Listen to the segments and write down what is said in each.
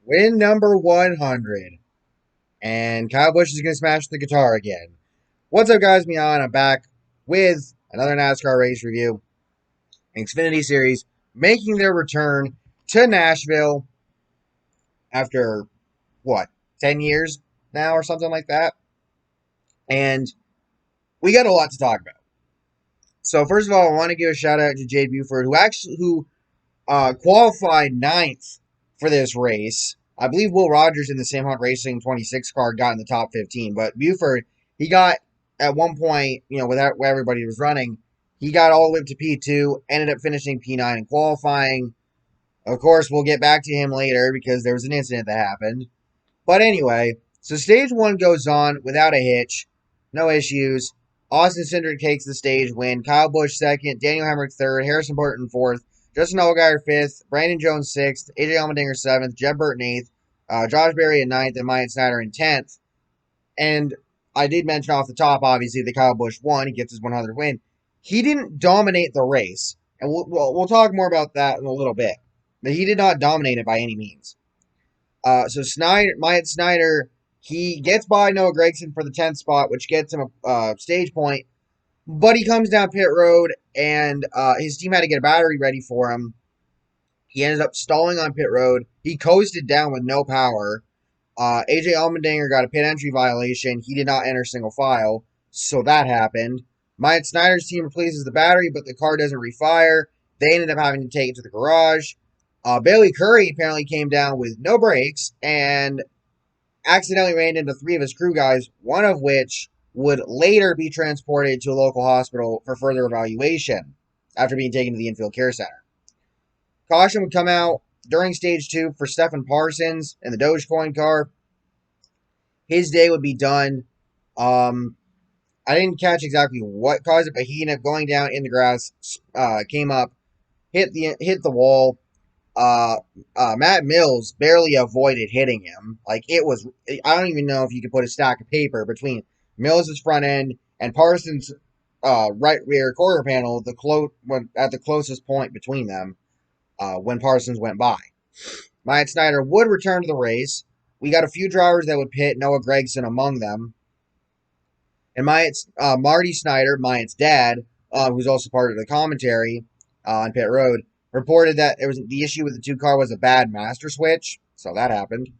Win number 100. And Kyle Busch is going to smash the guitar again. What's up, guys? I'm back with another NASCAR race review. Xfinity Series making their return to Nashville after, 10 years now or something like that? And we got a lot to talk about. So, first of all, I want to give a shout out to Jade Buford, who qualified ninth for this race. I believe Will Rogers in the Sam Hunt Racing 26 car got in the top 15, but Buford, he got at one point, where everybody was running, he got all the way up to P2, ended up finishing P9 in qualifying. Of course, we'll get back to him later because there was an incident that happened. But anyway, so stage one goes on without a hitch, no issues. Austin Cindric takes the stage win. Kyle Busch second, Daniel Hemric third, Harrison Burton fourth, Justin Allgaier fifth, Brandon Jones sixth, AJ Allmendinger seventh, Jeb Burton eighth, Josh Berry in ninth, and Myatt Snider in 10th. And I did mention off the top, obviously, that Kyle Busch won. He gets his 100th win. He didn't dominate the race, and we'll talk more about that in a little bit. But he did not dominate it by any means. So Myatt Snider, he gets by Noah Gragson for the 10th spot, which gets him a stage point. But he comes down pit road, and his team had to get a battery ready for him. He ended up stalling on pit road. He coasted down with no power. AJ Allmendinger got a pit entry violation. He did not enter single file, so that happened. Myatt Snider's team replaces the battery, but the car doesn't refire. They ended up having to take it to the garage. Bailey Curry apparently came down with no brakes and accidentally ran into three of his crew guys, one of which would later be transported to a local hospital for further evaluation after being taken to the infield care center. Caution would come out during stage two for Stefan Parsons in the Dogecoin car. His day would be done. I didn't catch exactly what caused it, but he ended up going down in the grass, came up, hit the wall. Matt Mills barely avoided hitting him. I don't even know if you could put a stack of paper between Mills' front end and Parsons' right rear quarter panel at the closest point between them when Parsons went by. Myatt Snider would return to the race. We got a few drivers that would pit, Noah Gragson among them. And Marty Snider, Myatt's dad, who's also part of the commentary on pit road, reported that the issue with the two car was a bad master switch, so that happened.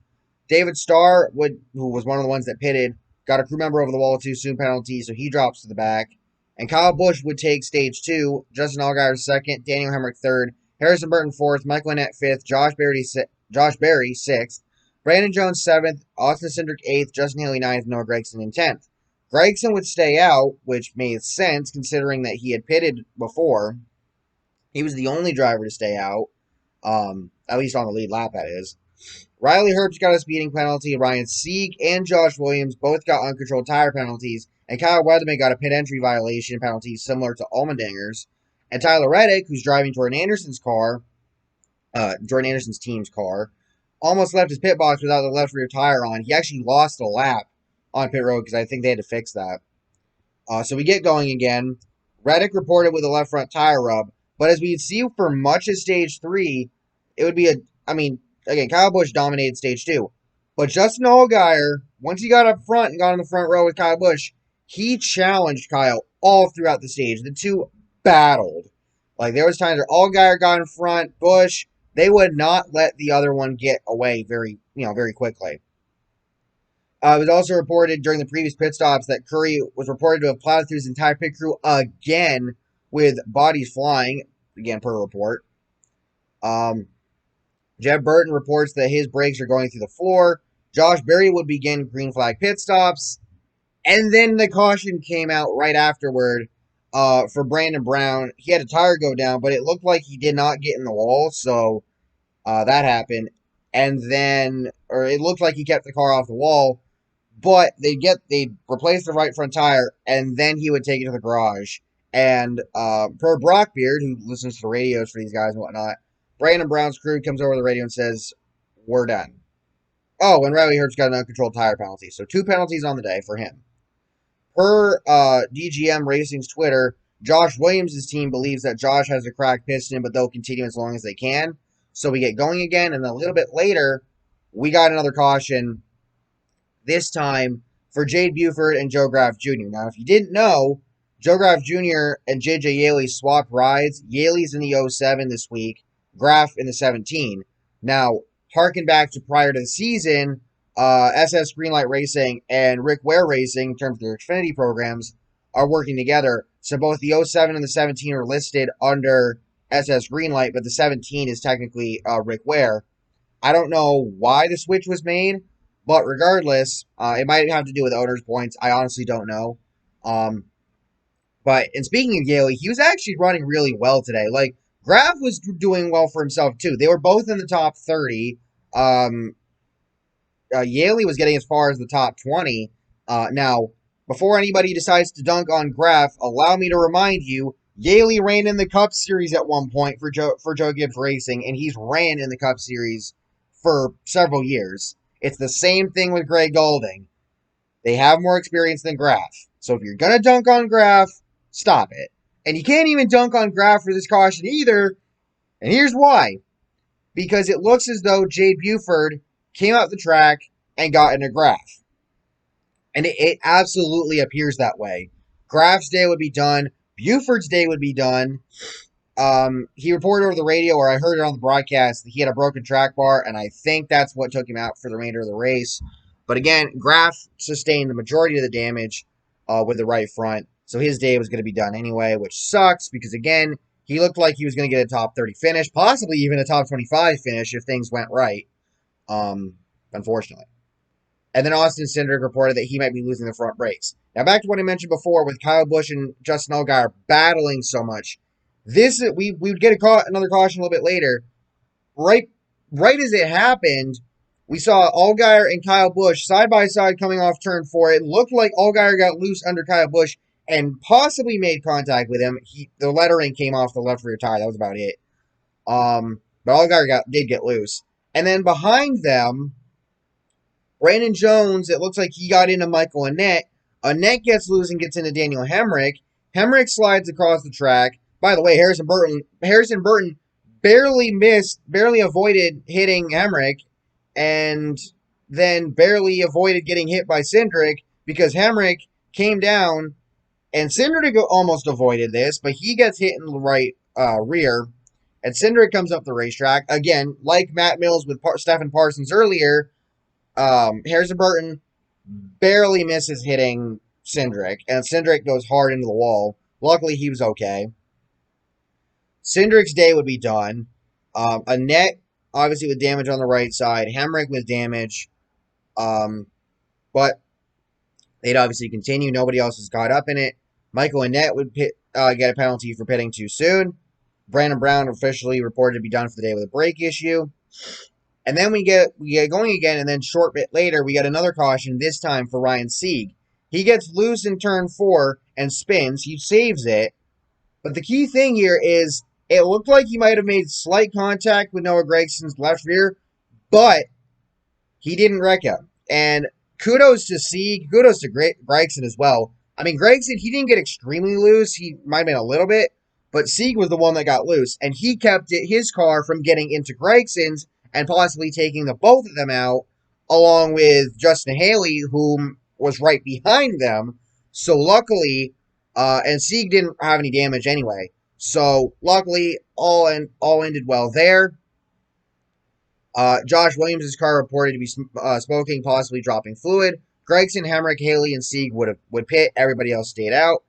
David Starr, who was one of the ones that pitted, got a crew member over the wall with too soon penalty, so he drops to the back. And Kyle Busch would take stage two, Justin Allgaier second, Daniel Hemric third, Harrison Burton fourth, Michael Annett fifth, Josh Berry sixth, Brandon Jones seventh, Austin Cindric eighth, Justin Haley ninth, Noah Gragson in 10th. Gragson would stay out, which made sense considering that he had pitted before. He was the only driver to stay out, at least on the lead lap, that is. Riley Herbst got a speeding penalty. Ryan Sieg and Josh Williams both got uncontrolled tire penalties. And Kyle Weatherman got a pit entry violation penalty similar to Allmendinger's. And Tyler Reddick, who's driving Jordan Anderson's team's car, almost left his pit box without the left rear tire on. He actually lost a lap on pit road because I think they had to fix that. So we get going again. Reddick reported with a left front tire rub. But as we see for much of stage three, it would be again, Kyle Busch dominated stage two. But Justin Allgaier, once he got up front and got in the front row with Kyle Busch, he challenged Kyle all throughout the stage. The two battled. There was times where Allgaier got in front, Busch, they would not let the other one get away very quickly. It was also reported during the previous pit stops that Curry was reported to have plowed through his entire pit crew again with bodies flying, again per report. Jeb Burton reports that his brakes are going through the floor. Josh Berry would begin green flag pit stops. And then the caution came out right afterward for Brandon Brown. He had a tire go down, but it looked like he did not get in the wall, so that happened. And then, or it looked like he kept the car off the wall, but they'd replace the right front tire, and then he would take it to the garage. And per Brockbeard, who listens to the radios for these guys and whatnot, Brandon Brown's crew comes over the radio and says, "We're done." Oh, and Riley Herbst got an uncontrolled tire penalty. So 2 penalties on the day for him. Per DGM Racing's Twitter, Josh Williams' team believes that Josh has a cracked piston, but they'll continue as long as they can. So we get going again, and a little bit later, we got another caution, this time for Jade Buford and Joe Graf Jr. Now, if you didn't know, Joe Graf Jr. and JJ Yeley swapped rides. Yeley's in the 07 this week, Graf in the 17. Now, harken back to prior to the season, SS Greenlight Racing and Rick Ware Racing, in terms of their Xfinity programs, are working together. So both the 07 and the 17 are listed under SS Greenlight, but the 17 is technically Rick Ware. I don't know why the switch was made, but regardless, it might have to do with owners' points. I honestly don't know. But in speaking of Yeley, he was actually running really well today. Like, Graf was doing well for himself, too. They were both in the top 30. Yeley was getting as far as the top 20. Now, before anybody decides to dunk on Graf, allow me to remind you, Yeley ran in the Cup Series at one point for Joe Gibbs Racing, and he's ran in the Cup Series for several years. It's the same thing with Greg Golding. They have more experience than Graf. So if you're going to dunk on Graf, stop it. And you can't even dunk on Graf for this caution either. And here's why. Because it looks as though Jade Buford came out the track and got into Graf. And it absolutely appears that way. Graf's day would be done. Buford's day would be done. He reported over the radio, or I heard it on the broadcast, that he had a broken track bar, and I think that's what took him out for the remainder of the race. But again, Graf sustained the majority of the damage with the right front, so his day was going to be done anyway, which sucks because, again, he looked like he was going to get a top 30 finish, possibly even a top 25 finish if things went right, unfortunately. And then Austin Cindric reported that he might be losing the front brakes. Now, back to what I mentioned before with Kyle Busch and Justin Allgaier battling so much. We would get another caution a little bit later. Right as it happened, we saw Allgaier and Kyle Busch side by side coming off turn 4. It looked like Allgaier got loose under Kyle Busch and possibly made contact with him. The lettering came off the left rear tire. That was about it. But Allgaier did get loose. And then behind them, Brandon Jones, it looks like he got into Michael Annett. Annett gets loose and gets into Daniel Hemric. Hemric slides across the track. By the way, Harrison Burton barely avoided hitting Hemric, and then barely avoided getting hit by Cindric because Hemric came down, and Cindric almost avoided this, but he gets hit in the right rear, and Cindric comes up the racetrack. Again, like Matt Mills with Stefan Parsons earlier, Harrison Burton barely misses hitting Cindric, and Cindric goes hard into the wall. Luckily, he was okay. Cindric's day would be done. Annett, obviously, with damage on the right side. Hemric with damage. But they'd obviously continue. Nobody else is caught up in it. Michael Annett would get a penalty for pitting too soon. Brandon Brown officially reported to be done for the day with a brake issue. And then we get going again, and then short bit later, we get another caution, this time for Ryan Sieg. He gets loose in turn 4 and spins. He saves it. But the key thing here is it looked like he might have made slight contact with Noah Gragson's left rear, but he didn't wreck him. And kudos to Sieg, kudos to Gragson as well. I mean, Gragson, he didn't get extremely loose. He might have been a little bit, but Sieg was the one that got loose, and he kept his car from getting into Gragson's and possibly taking the both of them out, along with Justin Haley, whom was right behind them. So luckily, and Sieg didn't have any damage anyway. So luckily, all ended well there. Josh Williams' car reported to be smoking, possibly dropping fluid. Gragson, Hemric, Haley, and Sieg would pit. Everybody else stayed out.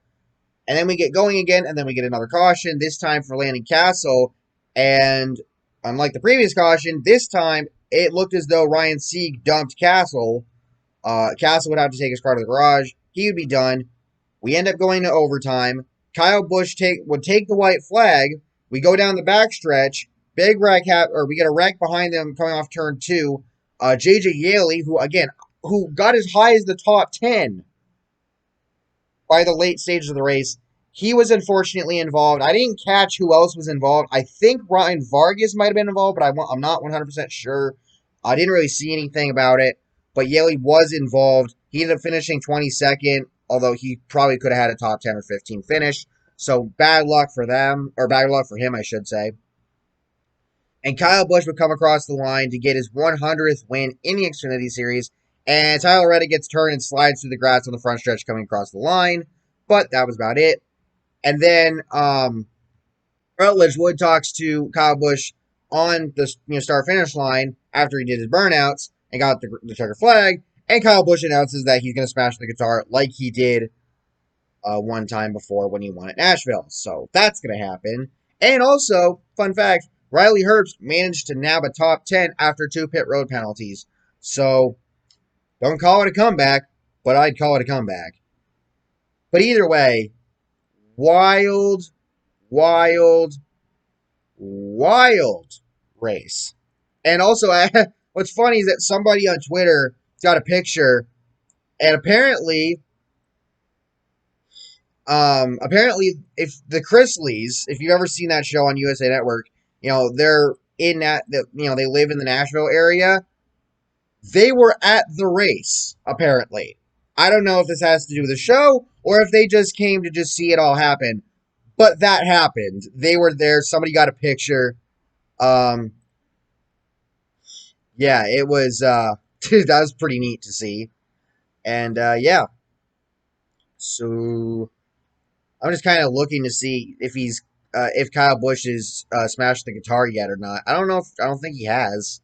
And then we get going again, and then we get another caution, this time for Landon Cassill. And unlike the previous caution, this time it looked as though Ryan Sieg dumped Cassill. Cassill would have to take his car to the garage. He would be done. We end up going to overtime. Kyle Busch would take the white flag. We go down the backstretch. Big wreck we get a wreck behind them coming off turn 2. JJ Yeley, who got as high as the top 10 by the late stages of the race. He was unfortunately involved. I didn't catch who else was involved. I think Ryan Vargas might have been involved, but I'm not 100% sure. I didn't really see anything about it, but Yeley was involved. He ended up finishing 22nd, although he probably could have had a top 10 or 15 finish. So bad luck for them, or bad luck for him, I should say. And Kyle Busch would come across the line to get his 100th win in the Xfinity Series. And Tyler Reddick gets turned and slides through the grass on the front stretch coming across the line. But that was about it. And then Rutledge Wood talks to Kyle Busch on the start finish line after he did his burnouts and got the checker flag. And Kyle Busch announces that he's going to smash the guitar like he did one time before when he won at Nashville. So that's going to happen. And also, fun fact, Riley Herbst managed to nab a top 10 after 2 pit road penalties. So don't call it a comeback, but I'd call it a comeback. But either way, wild, wild, wild race. And also, what's funny is that somebody on Twitter got a picture, and apparently, if the Chrisleys, if you've ever seen that show on USA Network, they're in that, they live in the Nashville area. They were at the race, apparently. I don't know if this has to do with the show or if they just came to just see it all happen. But that happened. They were there. Somebody got a picture. Yeah, it was, that was pretty neat to see. And, yeah. So, I'm just kind of looking to see if Kyle Busch has smashed the guitar yet or not. I don't think he has.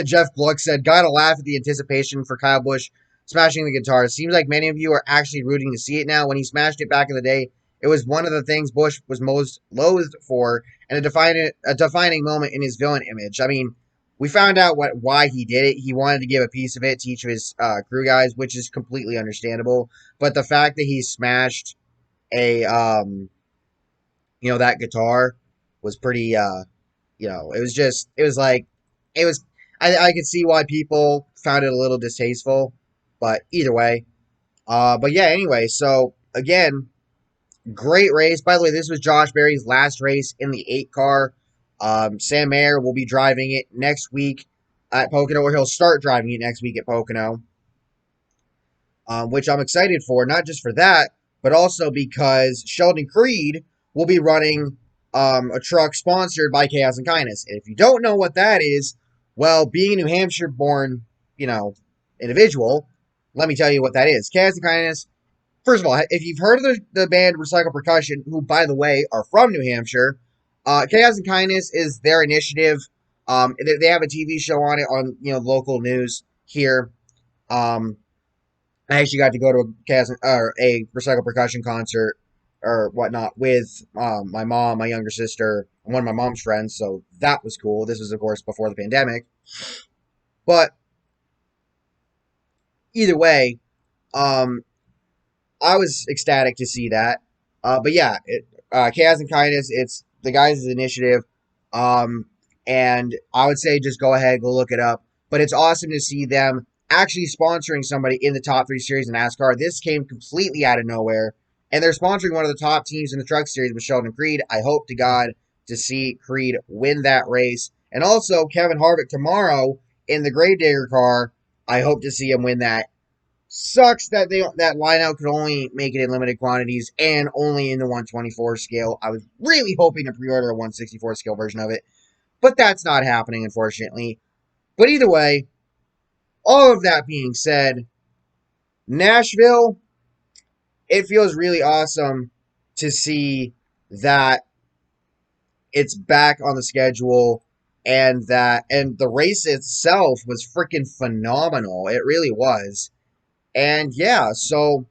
Jeff Gluck said, "Gotta laugh at the anticipation for Kyle Busch smashing the guitar. It seems like many of you are actually rooting to see it now. When he smashed it back in the day, it was one of the things Busch was most loathed for, and a defining moment in his villain image. I mean, we found out why he did it. He wanted to give a piece of it to each of his crew guys, which is completely understandable. But the fact that he smashed a that guitar was pretty it was like it was I could see why people found it a little distasteful, but either way. But yeah, anyway, so again, great race. By the way, this was Josh Berry's last race in the 8 car. Sam Mayer will be driving it next week at Pocono, or he'll start driving it next week at Pocono, which I'm excited for, not just for that, but also because Sheldon Creed will be running a truck sponsored by Chaos and Kindness. And if you don't know what that is, well, being a New Hampshire-born, individual, let me tell you what that is. Chaos and Kindness, first of all, if you've heard of the band Recycle Percussion, who, by the way, are from New Hampshire, Chaos and Kindness is their initiative. They have a TV show on it on, local news here. I actually got to go to a Recycle Percussion concert or whatnot with my mom, my younger sister, and one of my mom's friends, so that was cool. This was, of course, before the pandemic. But either way, I was ecstatic to see that. But yeah, Chaos and Kindness, it's the guys' initiative. And I would say just go ahead, go look it up. But it's awesome to see them actually sponsoring somebody in the top 3 series in NASCAR. This came completely out of nowhere. And they're sponsoring one of the top teams in the truck series with Sheldon Creed. I hope to God to see Creed win that race. And also Kevin Harvick tomorrow in the Gravedigger car. I hope to see him win that. Sucks that that lineout could only make it in limited quantities and only in the 124 scale. I was really hoping to pre-order a 164 scale version of it, but that's not happening, unfortunately. But either way, all of that being said, Nashville, it feels really awesome to see that it's back on the schedule and the race itself was freaking phenomenal. It really was. And yeah, so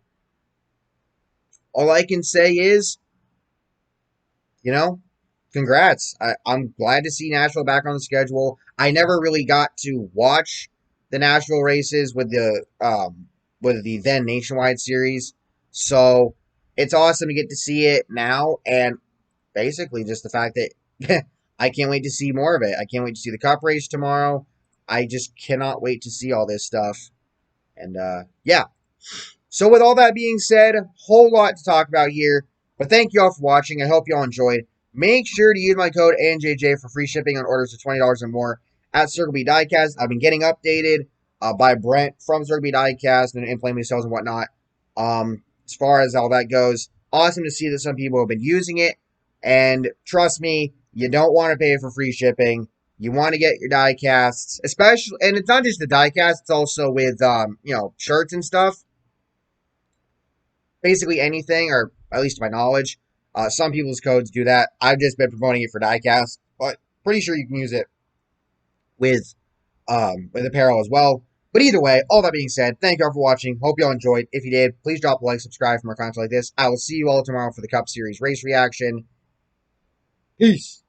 all I can say is, congrats. I'm glad to see Nashville back on the schedule. I never really got to watch the Nashville races with the then Nationwide Series. So it's awesome to get to see it now, and basically just the fact that I can't wait to see more of it. I can't wait to see the Cup race tomorrow. I just cannot wait to see all this stuff. And yeah. So with all that being said, whole lot to talk about here. But thank you all for watching. I hope you all enjoyed. Make sure to use my code NJJ for free shipping on orders of $20 or more at Circle B Diecast. I've been getting updated by Brent from Circle B Diecast and Inflaming Sales and whatnot. As far as all that goes, awesome to see that some people have been using it. And trust me, You don't want to pay for free shipping. You want to get your die casts, especially, and it's not just the die cast, it's also with, shirts and stuff. Basically anything, or at least to my knowledge. Some people's codes do that. I've just been promoting it for diecast, but pretty sure you can use it with apparel as well. But either way, all that being said, thank you all for watching. Hope you all enjoyed. If you did, please drop a like, subscribe for more content like this. I will see you all tomorrow for the Cup Series race reaction. Peace.